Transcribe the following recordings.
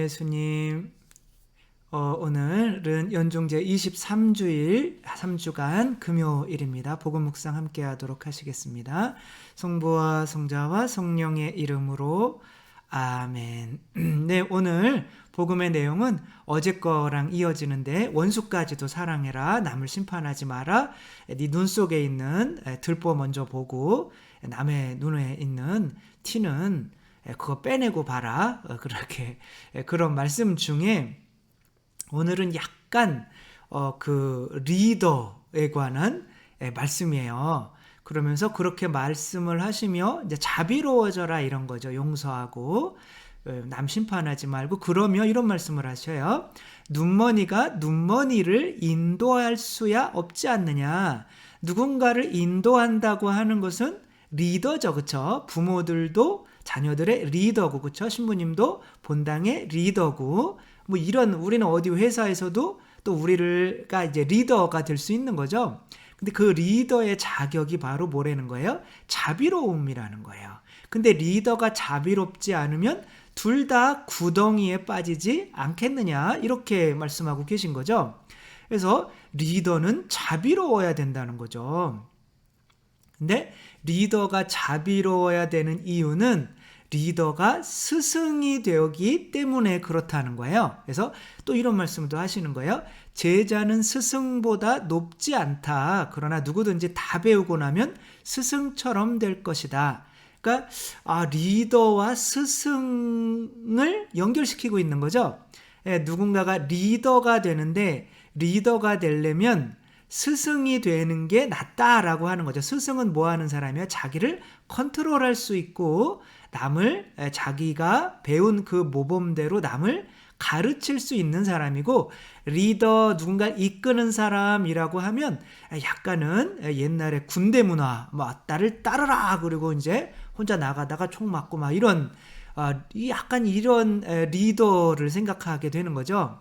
예수님. 오늘은 연중제 23주일 3주간 금요일입니다. 복음 묵상 함께 하도록 하시겠습니다. 성부와 성자와 성령의 이름으로 아멘. 네, 오늘 복음의 내용은 어제 거랑 이어지는데, 원수까지도 사랑해라, 남을 심판하지 마라, 네 눈 속에 있는 들보 먼저 보고 남의 눈에 있는 티는 그거 빼내고 봐라, 그렇게 그런 말씀 중에 오늘은 약간 그 리더에 관한 말씀이에요. 그러면서 그렇게 말씀을 하시며 이제 자비로워져라 이런 거죠. 용서하고 남 심판하지 말고, 그러며 이런 말씀을 하셔요. 눈머니가 눈머니를 인도할 수야 없지 않느냐. 누군가를 인도한다고 하는 것은 리더죠, 그렇죠? 부모들도 자녀들의 리더고, 그렇죠? 신부님도 본당의 리더고, 뭐 이런, 우리는 어디 회사에서도 또 우리가 이제 리더가 될 수 있는 거죠. 근데 그 리더의 자격이 바로 뭐라는 거예요? 자비로움이라는 거예요. 근데 리더가 자비롭지 않으면 둘 다 구덩이에 빠지지 않겠느냐, 이렇게 말씀하고 계신 거죠. 그래서 리더는 자비로워야 된다는 거죠. 근데 리더가 자비로워야 되는 이유는 리더가 스승이 되었기 때문에 그렇다는 거예요. 그래서 또 이런 말씀도 하시는 거예요. 제자는 스승보다 높지 않다. 그러나 누구든지 다 배우고 나면 스승처럼 될 것이다. 그러니까 리더와 스승을 연결시키고 있는 거죠. 누군가가 리더가 되는데, 리더가 되려면 스승이 되는 게 낫다라고 하는 거죠. 스승은 뭐 하는 사람이야? 자기를 컨트롤할 수 있고, 남을 자기가 배운 그 모범대로 남을 가르칠 수 있는 사람이고, 리더, 누군가 이끄는 사람이라고 하면 약간은 옛날에 군대 문화, 나를 따르라, 그리고 이제 혼자 나가다가 총 맞고 막 이런, 약간 이런 리더를 생각하게 되는 거죠.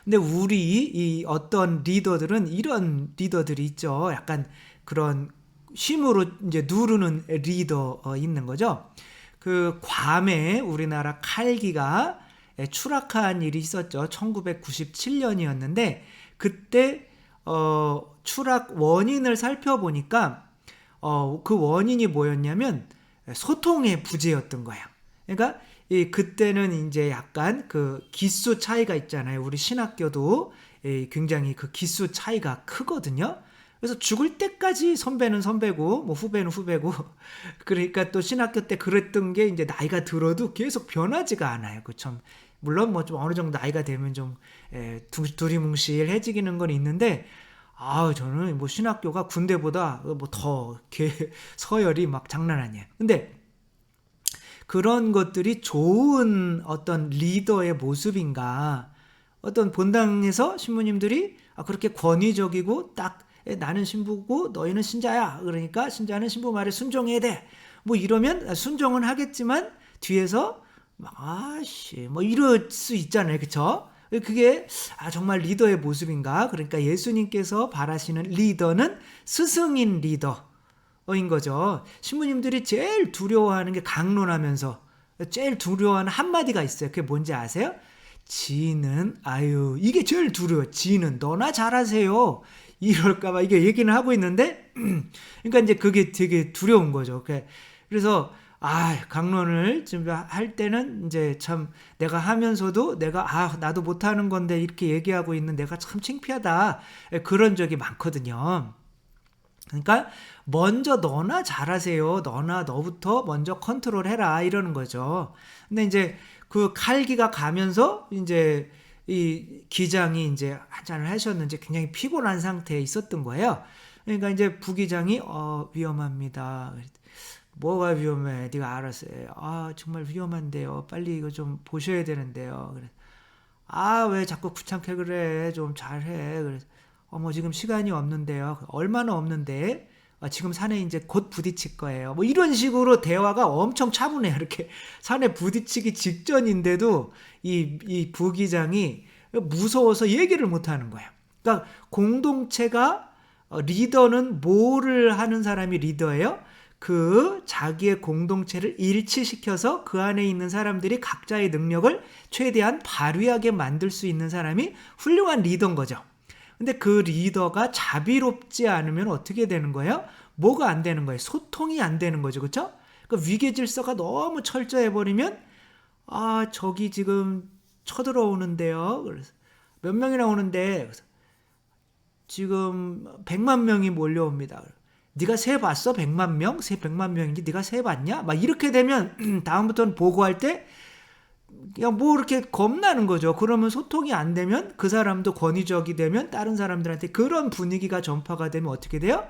근데 우리 이 어떤 리더들은 이런 리더들이 있죠. 약간 그런 힘으로 이제 누르는 리더 있는 거죠. 그 괌에 우리나라 칼기가 추락한 일이 있었죠. 1997년이었는데 그때 추락 원인을 살펴보니까 그 원인이 뭐였냐면 소통의 부재였던 거예요. 그러니까 그때는 이제 약간 그 기수 차이가 있잖아요. 우리 신학교도 굉장히 그 기수 차이가 크거든요. 그래서 죽을 때까지 선배는 선배고, 뭐 후배는 후배고, 그러니까 또 신학교 때 그랬던 게 이제 나이가 들어도 계속 변하지가 않아요. 그 참, 물론 뭐 좀 어느 정도 나이가 되면 좀 두리뭉실해지기는 건 있는데, 저는 뭐 신학교가 군대보다 뭐 더 서열이 막 장난 아니에요. 근데 그런 것들이 좋은 어떤 리더의 모습인가? 어떤 본당에서 신부님들이 그렇게 권위적이고 딱 나는 신부고 너희는 신자야. 그러니까 신자는 신부 말에 순종해야 돼. 뭐 이러면 순종은 하겠지만 뒤에서 뭐 이럴 수 있잖아요. 그쵸? 그게 정말 리더의 모습인가? 그러니까 예수님께서 바라시는 리더는 스승인 리더인 거죠. 신부님들이 제일 두려워하는 게 강론하면서 제일 두려워하는 한마디가 있어요. 그게 뭔지 아세요? 지는 이게 제일 두려워. 지는 너나 잘하세요. 이럴까봐 이게 얘기는 하고 있는데, 그러니까 이제 그게 되게 두려운 거죠. 그래서 강론을 할 때는 이제 참 내가 하면서도 내가 나도 못하는 건데 이렇게 얘기하고 있는 내가 참 창피하다, 그런 적이 많거든요. 그러니까 먼저 너나 잘하세요. 너부터 먼저 컨트롤해라, 이러는 거죠. 근데 이제 그 칼기가 가면서 이제 이 기장이 이제 한잔을 하셨는지 굉장히 피곤한 상태에 있었던 거예요. 그러니까 이제 부기장이 위험합니다. 뭐가 위험해? 네가 알아서 해. 정말 위험한데요. 빨리 이거 좀 보셔야 되는데요. 그래. 왜 자꾸 귀찮게 그래? 좀 잘해. 그래. 지금 시간이 없는데요. 얼마나 없는데? 지금 산에 이제 곧 부딪힐 거예요. 뭐 이런 식으로 대화가 엄청 차분해요. 이렇게 산에 부딪히기 직전인데도 이 부기장이 무서워서 얘기를 못 하는 거예요. 그러니까 공동체가 리더는 뭐를 하는 사람이 리더예요? 그 자기의 공동체를 일치시켜서 그 안에 있는 사람들이 각자의 능력을 최대한 발휘하게 만들 수 있는 사람이 훌륭한 리더인 거죠. 근데 그 리더가 자비롭지 않으면 어떻게 되는 거예요? 뭐가 안 되는 거예요? 소통이 안 되는 거죠. 그렇죠? 그 위계 질서가 너무 철저해 버리면 저기 지금 쳐들어오는데요. 그래서 몇 명이나 오는데 지금 100만 명이 몰려옵니다. 네가 세봤어? 100만 명? 100만 명인지 네가 세봤냐? 막 이렇게 되면 다음부터는 보고할 때 그냥 뭐 이렇게 겁나는 거죠. 그러면 소통이 안 되면 그 사람도 권위적이 되면 다른 사람들한테 그런 분위기가 전파가 되면 어떻게 돼요?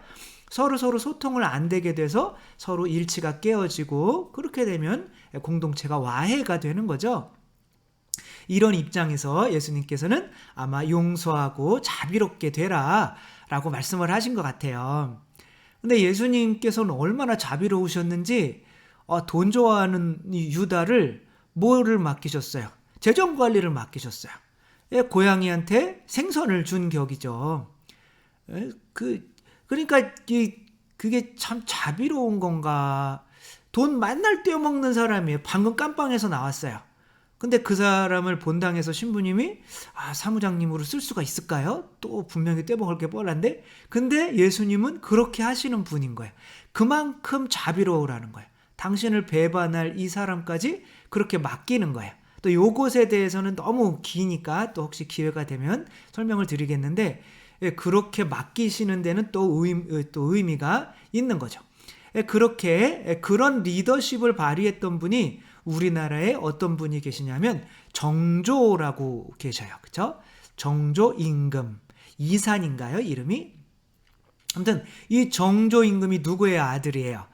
서로 소통을 안 되게 돼서 서로 일치가 깨어지고 그렇게 되면 공동체가 와해가 되는 거죠. 이런 입장에서 예수님께서는 아마 용서하고 자비롭게 되라 라고 말씀을 하신 것 같아요. 근데 예수님께서는 얼마나 자비로우셨는지 돈 좋아하는 이 유다를 뭐를 맡기셨어요? 재정관리를 맡기셨어요. 고양이한테 생선을 준 격이죠. 그러니까 그게 참 자비로운 건가. 돈 맨날 떼어먹는 사람이에요. 방금 깜빵에서 나왔어요. 근데 그 사람을 본당에서 신부님이 사무장님으로 쓸 수가 있을까요? 또 분명히 떼먹을 게 뻔한데. 근데 예수님은 그렇게 하시는 분인 거예요. 그만큼 자비로우라는 거예요. 당신을 배반할 이 사람까지 그렇게 맡기는 거예요. 또 요것에 대해서는 너무 기니까 또 혹시 기회가 되면 설명을 드리겠는데, 그렇게 맡기시는 데는 또 의미가 있는 거죠. 그렇게 그런 리더십을 발휘했던 분이 우리나라에 어떤 분이 계시냐면 정조라고 계셔요. 그렇죠? 정조 임금. 이산인가요? 이름이? 아무튼 이 정조 임금이 누구의 아들이에요?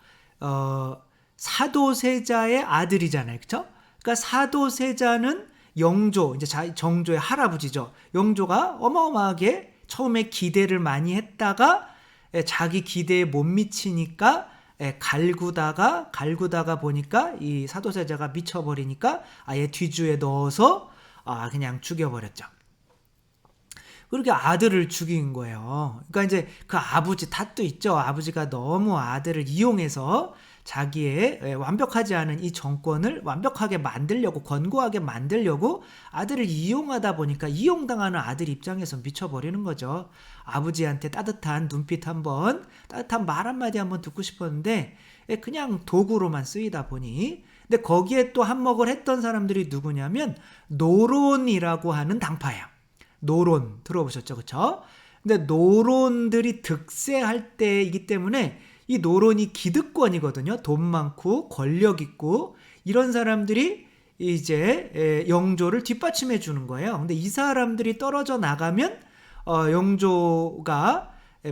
사도세자의 아들이잖아요. 그렇죠? 그러니까 사도세자는 영조, 이제 정조의 할아버지죠. 영조가 어마어마하게 처음에 기대를 많이 했다가 자기 기대에 못 미치니까 갈구다가 보니까 이 사도세자가 미쳐버리니까 아예 뒤주에 넣어서 그냥 죽여버렸죠. 그렇게 아들을 죽인 거예요. 그러니까 이제 그 아버지 탓도 있죠. 아버지가 너무 아들을 이용해서 자기의 완벽하지 않은 이 정권을 완벽하게 만들려고, 권고하게 만들려고 아들을 이용하다 보니까 이용당하는 아들 입장에서 미쳐버리는 거죠. 아버지한테 따뜻한 눈빛 한번, 따뜻한 말 한마디 한번 듣고 싶었는데 그냥 도구로만 쓰이다 보니. 근데 거기에 또 한몫을 했던 사람들이 누구냐면 노론이라고 하는 당파예요. 노론 들어보셨죠? 그렇죠? 근데 노론들이 득세할 때이기 때문에 이 노론이 기득권이거든요. 돈 많고 권력 있고 이런 사람들이 이제 영조를 뒷받침해 주는 거예요. 근데 이 사람들이 떨어져 나가면 영조가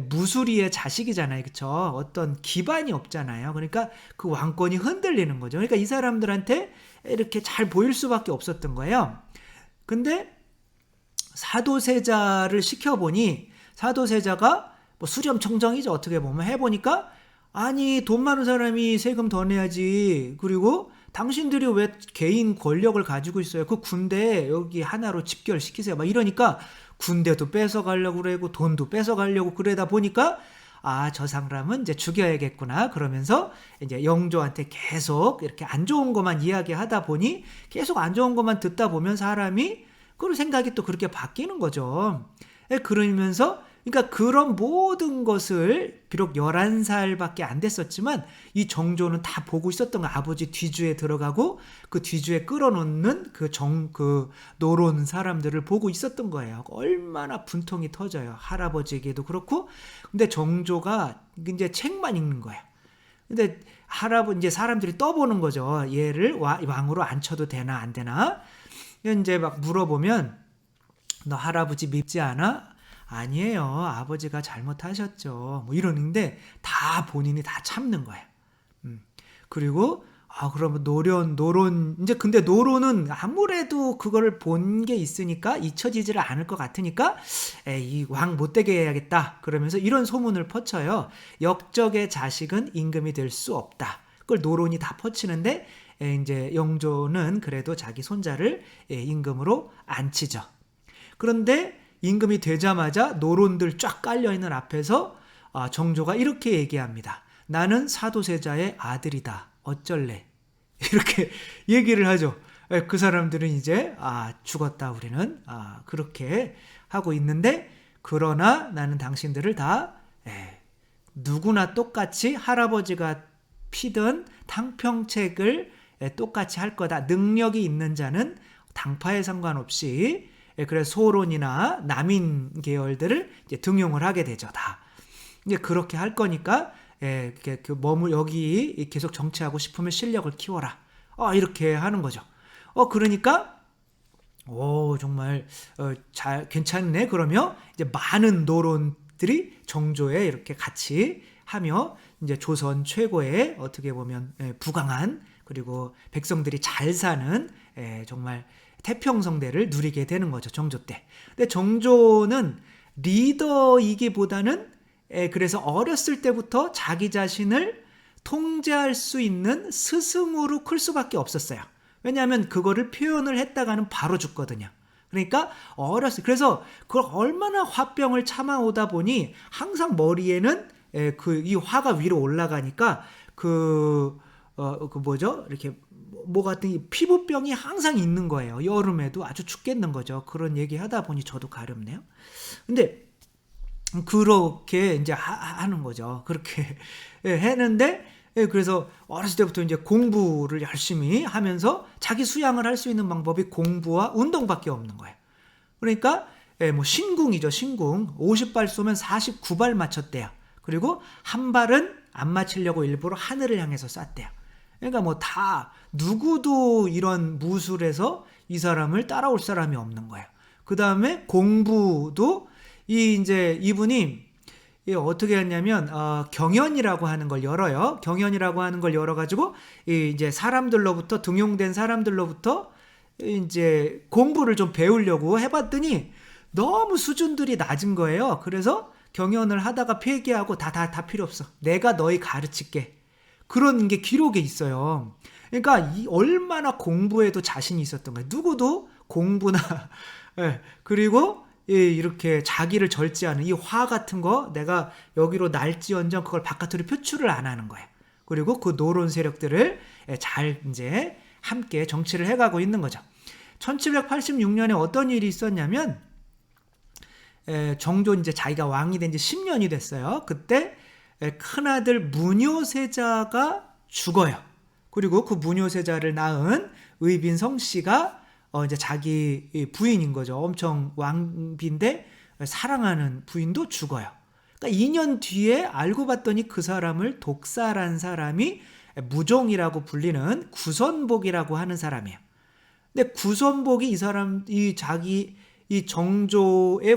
무수리의 자식이잖아요. 그렇죠? 어떤 기반이 없잖아요. 그러니까 그 왕권이 흔들리는 거죠. 그러니까 이 사람들한테 이렇게 잘 보일 수밖에 없었던 거예요. 근데 사도세자를 시켜보니 사도세자가 뭐 수렴청정이죠. 어떻게 보면 해보니까 아니 돈 많은 사람이 세금 더 내야지. 그리고 당신들이 왜 개인 권력을 가지고 있어요? 그 군대 여기 하나로 집결시키세요. 막 이러니까 군대도 뺏어가려고 그러고 돈도 뺏어가려고 그러다 보니까 저 사람은 이제 죽여야겠구나 그러면서 이제 영조한테 계속 이렇게 안 좋은 것만 이야기하다 보니 계속 안 좋은 것만 듣다 보면 사람이 그 생각이 또 그렇게 바뀌는 거죠. 그러면서 그러니까 그런 모든 것을 비록 11살밖에 안 됐었지만 이 정조는 다 보고 있었던 거. 아버지 뒤주에 들어가고 그 뒤주에 끌어놓는 그 노론 사람들을 보고 있었던 거예요. 얼마나 분통이 터져요. 할아버지에게도 그렇고. 근데 정조가 이제 책만 읽는 거예요. 근데 이제 사람들이 떠보는 거죠. 얘를 왕으로 앉혀도 되나 안 되나. 이제 막 물어보면 너 할아버지 밉지 않아? 아니에요. 아버지가 잘못하셨죠. 뭐 이러는데 다 본인이 다 참는 거예요. 그리고 그러면 노론 이제 근데 노론은 아무래도 그거를 본 게 있으니까 잊혀지지를 않을 것 같으니까 이 왕 못되게 해야겠다. 그러면서 이런 소문을 퍼쳐요. 역적의 자식은 임금이 될 수 없다. 그걸 노론이 다 퍼치는데 이제 영조는 그래도 자기 손자를 임금으로 앉히죠. 그런데 임금이 되자마자 노론들 쫙 깔려있는 앞에서 정조가 이렇게 얘기합니다. 나는 사도세자의 아들이다. 어쩔래? 이렇게 얘기를 하죠. 그 사람들은 이제 죽었다 우리는 그렇게 하고 있는데, 그러나 나는 당신들을 다 누구나 똑같이 할아버지가 피던 탕평책을 똑같이 할 거다. 능력이 있는 자는 당파에 상관없이, 그래서 소론이나 남인 계열들을 이제 등용을 하게 되죠. 다 이제 그렇게 할 거니까 여기 계속 정치하고 싶으면 실력을 키워라. 이렇게 하는 거죠. 그러니까 정말 잘 괜찮네. 그러면 이제 많은 노론들이 정조에 이렇게 같이 하며 이제 조선 최고의 어떻게 보면 부강한, 그리고 백성들이 잘 사는 정말 태평성대를 누리게 되는 거죠. 정조 때. 근데 정조는 리더이기보다는 그래서 어렸을 때부터 자기 자신을 통제할 수 있는 스승으로 클 수밖에 없었어요. 왜냐하면 그거를 표현을 했다가는 바로 죽거든요. 그러니까 그래서 그걸 얼마나 화병을 참아오다 보니 항상 머리에는 이 화가 위로 올라가니까 이렇게 뭐 같은 피부병이 항상 있는 거예요. 여름에도 아주 죽겠는 거죠. 그런 얘기 하다 보니 저도 가렵네요. 근데 그렇게 이제 하는 거죠. 그렇게 했는데, 그래서 어렸을 때부터 이제 공부를 열심히 하면서 자기 수양을 할 수 있는 방법이 공부와 운동밖에 없는 거예요. 그러니까 뭐 신궁이죠. 신궁 50발 쏘면 49발 맞췄대요. 그리고 한 발은 안 맞히려고 일부러 하늘을 향해서 쐈대요. 그러니까 뭐 다 누구도 이런 무술에서 이 사람을 따라올 사람이 없는 거예요. 그 다음에 공부도 이분이 어떻게 했냐면 경연이라고 하는 걸 열어요. 경연이라고 하는 걸 열어가지고 이제 사람들로부터, 등용된 사람들로부터 이제 공부를 좀 배우려고 해봤더니 너무 수준들이 낮은 거예요. 그래서 경연을 하다가 폐기하고 다 필요 없어. 내가 너희 가르칠게. 그런 게 기록에 있어요. 그러니까 얼마나 공부에도 자신이 있었던 거예요. 누구도 공부나 그리고 이렇게 자기를 절제하는 이 화 같은 거 내가 여기로 날지언정 그걸 바깥으로 표출을 안 하는 거예요. 그리고 그 노론 세력들을 잘 이제 함께 정치를 해가고 있는 거죠. 1786년에 어떤 일이 있었냐면 정조 이제 자기가 왕이 된 지 10년이 됐어요. 그때 큰아들 문효세자가 죽어요. 그리고 그 문효세자를 낳은 의빈성 씨가 이제 자기 부인인 거죠. 엄청 왕비인데 사랑하는 부인도 죽어요. 그러니까 2년 뒤에 알고 봤더니 그 사람을 독살한 사람이 무종이라고 불리는 구선복이라고 하는 사람이에요. 근데 구선복이 이 정조의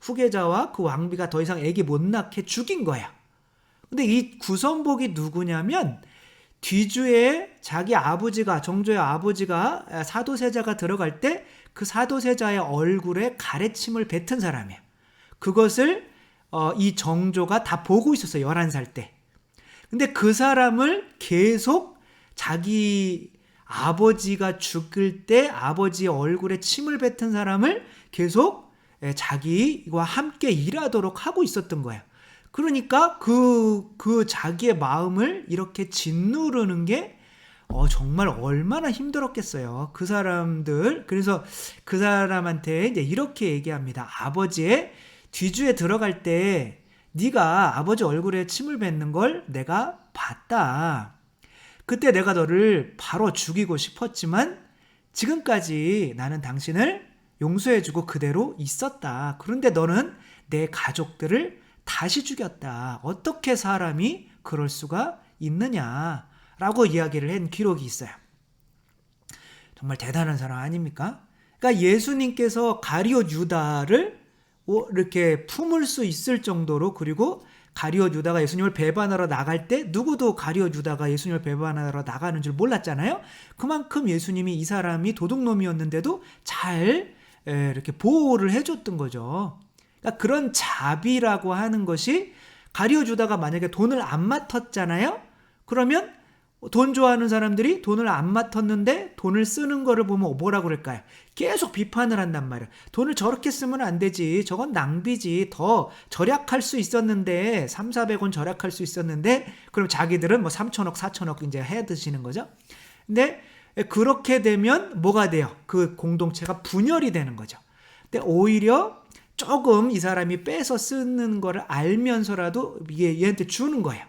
후계자와 그 왕비가 더 이상 애기 못 낳게 죽인 거야. 근데 이 구선복이 누구냐면 뒤주에 자기 아버지가, 정조의 아버지가 사도세자가 들어갈 때 그 사도세자의 얼굴에 가래침을 뱉은 사람이에요. 그것을 이 정조가 다 보고 있었어요. 11살 때. 근데 그 사람을 계속 자기 아버지가 죽을 때 아버지의 얼굴에 침을 뱉은 사람을 계속 자기와 함께 일하도록 하고 있었던 거예요. 그러니까 그 자기의 마음을 이렇게 짓누르는 게 정말 얼마나 힘들었겠어요. 그 사람들. 그래서 그 사람한테 이제 이렇게 얘기합니다. 아버지의 뒤주에 들어갈 때 네가 아버지 얼굴에 침을 뱉는 걸 내가 봤다. 그때 내가 너를 바로 죽이고 싶었지만 지금까지 나는 당신을 용서해주고 그대로 있었다. 그런데 너는 내 가족들을 다시 죽였다. 어떻게 사람이 그럴 수가 있느냐라고 이야기를 한 기록이 있어요. 정말 대단한 사람 아닙니까? 그러니까 예수님께서 가룟 유다를 이렇게 품을 수 있을 정도로, 그리고 가룟 유다가 예수님을 배반하러 나갈 때 누구도 가룟 유다가 예수님을 배반하러 나가는 줄 몰랐잖아요. 그만큼 예수님이 이 사람이 도둑놈이었는데도 잘 이렇게 보호를 해줬던 거죠. 그러니까 그런 자비라고 하는 것이, 가룟 유다가 만약에 돈을 안 맡았잖아요. 그러면 돈 좋아하는 사람들이 돈을 안 맡았는데 돈을 쓰는 거를 보면 뭐라고 그럴까요? 계속 비판을 한단 말이에요. 돈을 저렇게 쓰면 안 되지. 저건 낭비지. 더 절약할 수 있었는데 3, 400원 절약할 수 있었는데 그럼 자기들은 뭐 3천억, 4천억 이제 해 드시는 거죠. 근데 그렇게 되면 뭐가 돼요? 그 공동체가 분열이 되는 거죠. 근데 오히려 조금 이 사람이 빼서 쓰는 거를 알면서라도 얘한테 주는 거예요.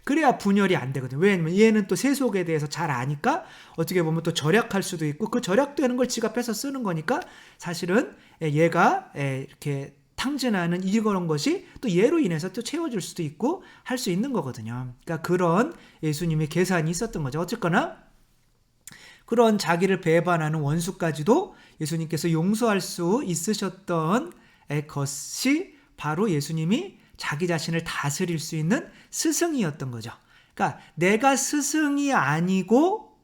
그래야 분열이 안 되거든요. 왜냐면 얘는 또 세속에 대해서 잘 아니까 어떻게 보면 또 절약할 수도 있고 그 절약되는 걸 지가 빼서 쓰는 거니까 사실은 얘가 이렇게 탕진하는 이런 것이 또 얘로 인해서 또 채워줄 수도 있고 할 수 있는 거거든요. 그러니까 그런 예수님의 계산이 있었던 거죠. 어쨌거나 그런 자기를 배반하는 원수까지도 예수님께서 용서할 수 있으셨던 것이 바로 예수님이 자기 자신을 다스릴 수 있는 스승이었던 거죠. 그러니까 내가 스승이 아니고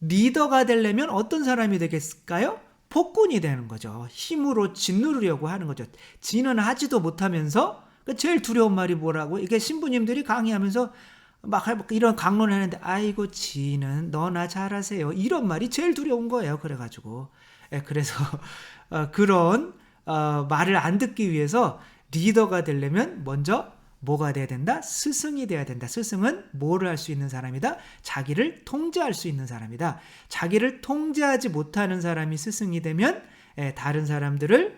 리더가 되려면 어떤 사람이 되겠을까요? 폭군이 되는 거죠. 힘으로 짓누르려고 하는 거죠. 지는 하지도 못하면서 제일 두려운 말이 뭐라고? 이게 신부님들이 강의하면서 막 이런 강론을 하는데 아이고 지는 너나 잘하세요. 이런 말이 제일 두려운 거예요. 그래가지고 그래서 그런 말을 안 듣기 위해서 리더가 되려면 먼저 뭐가 돼야 된다? 스승이 돼야 된다. 스승은 뭐를 할 수 있는 사람이다? 자기를 통제할 수 있는 사람이다. 자기를 통제하지 못하는 사람이 스승이 되면 다른 사람들을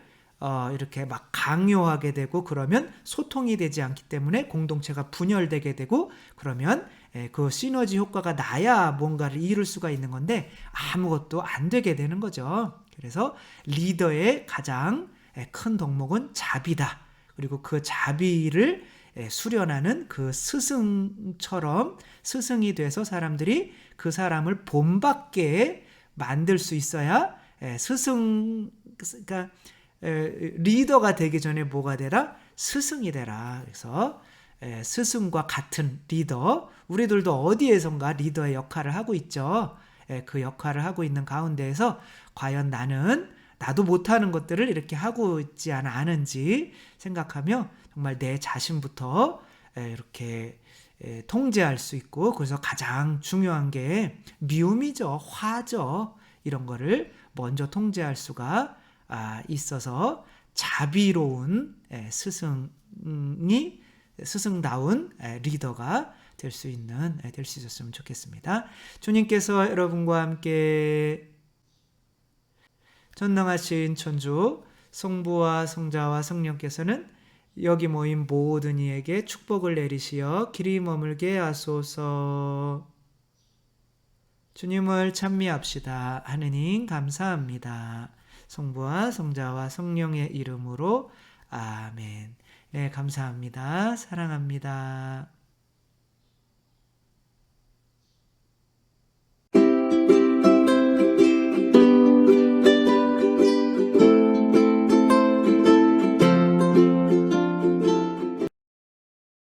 이렇게 막 강요하게 되고 그러면 소통이 되지 않기 때문에 공동체가 분열되게 되고 그러면 그 시너지 효과가 나야 뭔가를 이룰 수가 있는 건데 아무것도 안 되게 되는 거죠. 그래서 리더의 가장 큰 덕목은 자비다. 그리고 그 자비를 수련하는 그 스승처럼 스승이 돼서 사람들이 그 사람을 본받게 만들 수 있어야 그러니까 리더가 되기 전에 뭐가 되라? 스승이 되라. 그래서 스승과 같은 리더, 우리들도 어디에선가 리더의 역할을 하고 있죠. 그 역할을 하고 있는 가운데에서 과연 나도 못하는 것들을 이렇게 하고 있지 않은지 생각하며 정말 내 자신부터 이렇게 통제할 수 있고 그래서 가장 중요한 게 미움이죠. 화죠. 이런 거를 먼저 통제할 수가 있어서 자비로운 스승다운 리더가 될 수 있었으면 좋겠습니다. 주님께서 여러분과 함께 전능하신 천주 성부와 성자와 성령께서는 여기 모인 모든 이에게 축복을 내리시어 길이 머물게 하소서. 주님을 찬미합시다. 하느님 감사합니다. 성부와 성자와 성령의 이름으로 아멘. 네, 감사합니다. 사랑합니다.